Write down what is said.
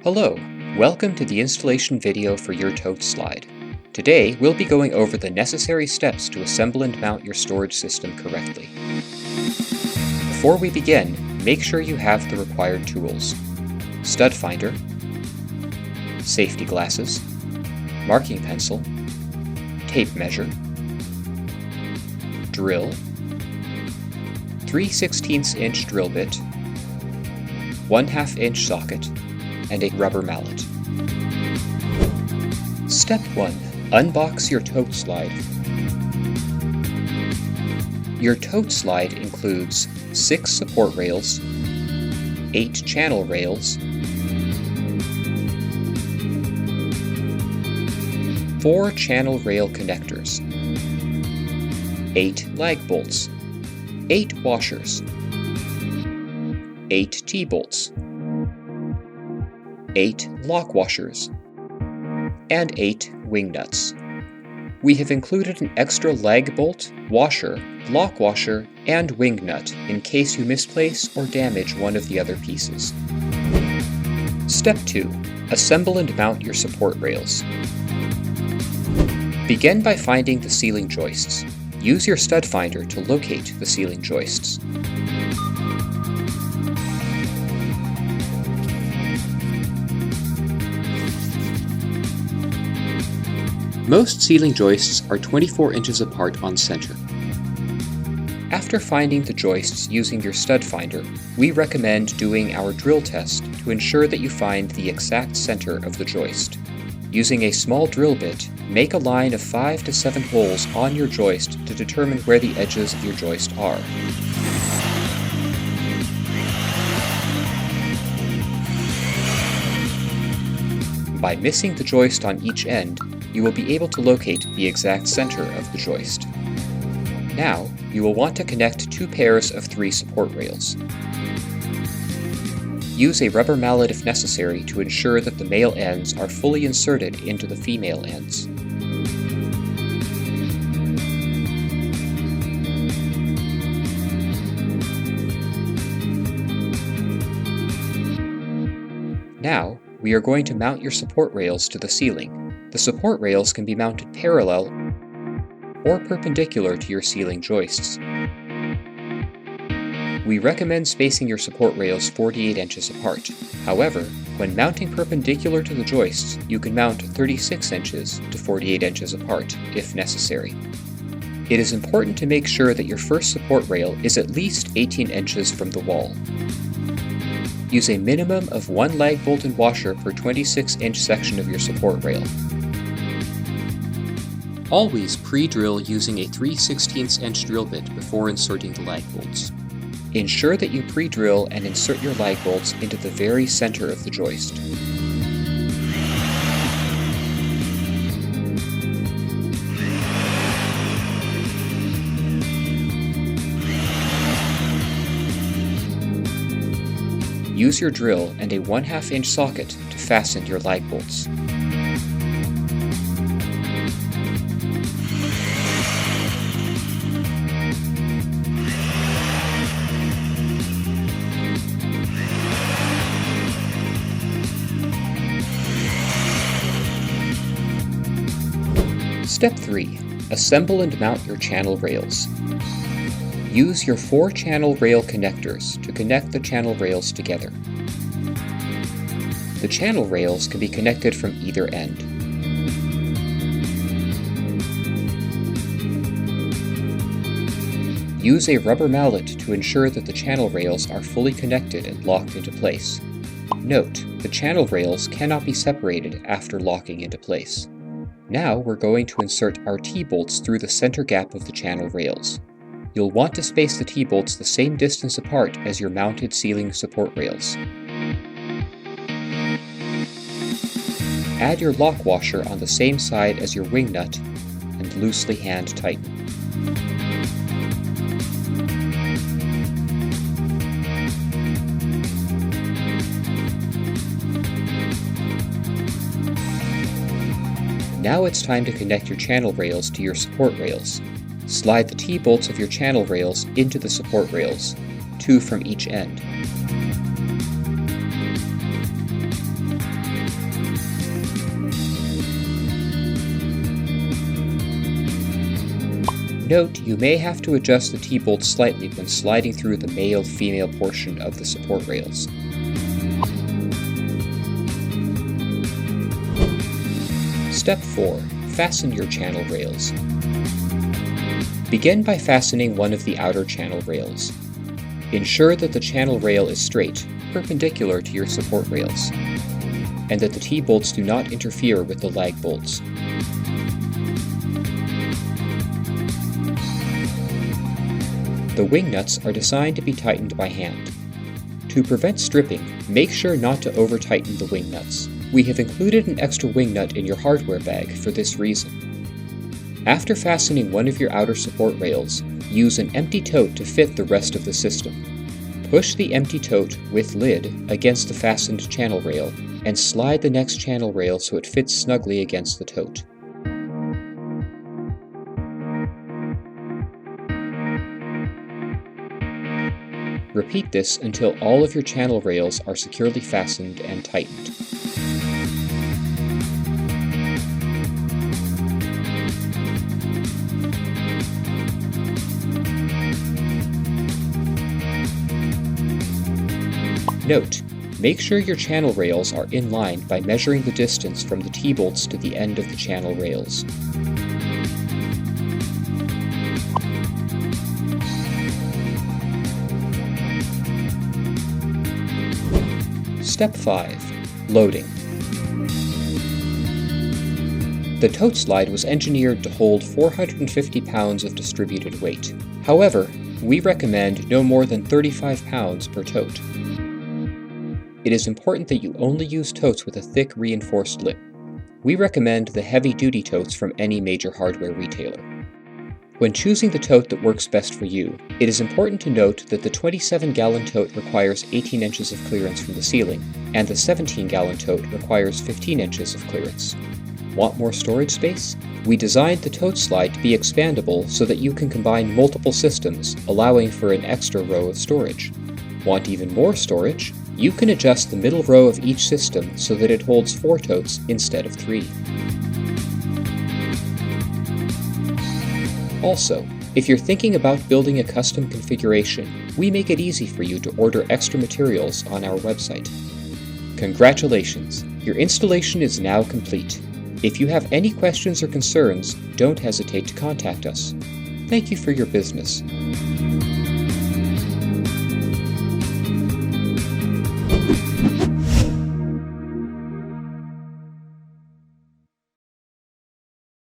Hello, welcome to the installation video for your ToteSlide. Today, we'll be going over the necessary steps to assemble and mount your storage system correctly. Before we begin, make sure you have the required tools: stud finder, safety glasses, marking pencil, tape measure, drill, 3/16 inch drill bit, 1/2 inch socket, and a rubber mallet. Step 1. Unbox your ToteSlide. Your ToteSlide includes 6 support rails, 8 channel rails, 4 channel rail connectors, 8 lag bolts, 8 washers, 8 T-bolts, 8 lock washers, and 8 wing nuts. We have included an extra lag bolt, washer, lock washer, and wing nut in case you misplace or damage one of the other pieces. Step 2. Assemble and mount your support rails. Begin by finding the ceiling joists. Use your stud finder to locate the ceiling joists. Most ceiling joists are 24 inches apart on center. After finding the joists using your stud finder, we recommend doing our drill test to ensure that you find the exact center of the joist. Using a small drill bit, make a line of 5 to 7 holes on your joist to determine where the edges of your joist are. By missing the joist on each end, you will be able to locate the exact center of the joist. Now, you will want to connect 2 pairs of 3 support rails. Use a rubber mallet if necessary to ensure that the male ends are fully inserted into the female ends. Now, we are going to mount your support rails to the ceiling. The support rails can be mounted parallel or perpendicular to your ceiling joists. We recommend spacing your support rails 48 inches apart. However, when mounting perpendicular to the joists, you can mount 36 inches to 48 inches apart if necessary. It is important to make sure that your first support rail is at least 18 inches from the wall. Use a minimum of 1 lag bolt and washer per 26-inch section of your support rail. Always pre-drill using a 3/16 inch drill bit before inserting the lag bolts. Ensure that you pre-drill and insert your lag bolts into the very center of the joist. Use your drill and a 1/2 inch socket to fasten your lag bolts. Step 3. Assemble and mount your channel rails. Use your 4 channel rail connectors to connect the channel rails together. The channel rails can be connected from either end. Use a rubber mallet to ensure that the channel rails are fully connected and locked into place. Note, the channel rails cannot be separated after locking into place. Now we're going to insert our T-bolts through the center gap of the channel rails. You'll want to space the T-bolts the same distance apart as your mounted ceiling support rails. Add your lock washer on the same side as your wing nut and loosely hand tighten. Now it's time to connect your channel rails to your support rails. Slide the T-bolts of your channel rails into the support rails, 2 from each end. Note you may have to adjust the T-bolts slightly when sliding through the male-female portion of the support rails. Step 4. Fasten your channel rails. Begin by fastening one of the outer channel rails. Ensure that the channel rail is straight, perpendicular to your support rails, and that the T-bolts do not interfere with the lag bolts. The wing nuts are designed to be tightened by hand. To prevent stripping, make sure not to over-tighten the wing nuts. We have included an extra wing nut in your hardware bag for this reason. After fastening one of your outer support rails, use an empty tote to fit the rest of the system. Push the empty tote, with lid, against the fastened channel rail, and slide the next channel rail so it fits snugly against the tote. Repeat this until all of your channel rails are securely fastened and tightened. Note: make sure your channel rails are in line by measuring the distance from the T-bolts to the end of the channel rails. Step 5. Loading. The ToteSlide was engineered to hold 450 pounds of distributed weight. However, we recommend no more than 35 pounds per tote. It is important that you only use totes with a thick reinforced lip. We recommend the heavy-duty totes from any major hardware retailer. When choosing the tote that works best for you, it is important to note that the 27-gallon tote requires 18 inches of clearance from the ceiling, and the 17-gallon tote requires 15 inches of clearance. Want more storage space? We designed the ToteSlide to be expandable so that you can combine multiple systems, allowing for an extra row of storage. Want even more storage? You can adjust the middle row of each system so that it holds 4 totes instead of 3. Also, if you're thinking about building a custom configuration, we make it easy for you to order extra materials on our website. Congratulations! Your installation is now complete. If you have any questions or concerns, don't hesitate to contact us. Thank you for your business.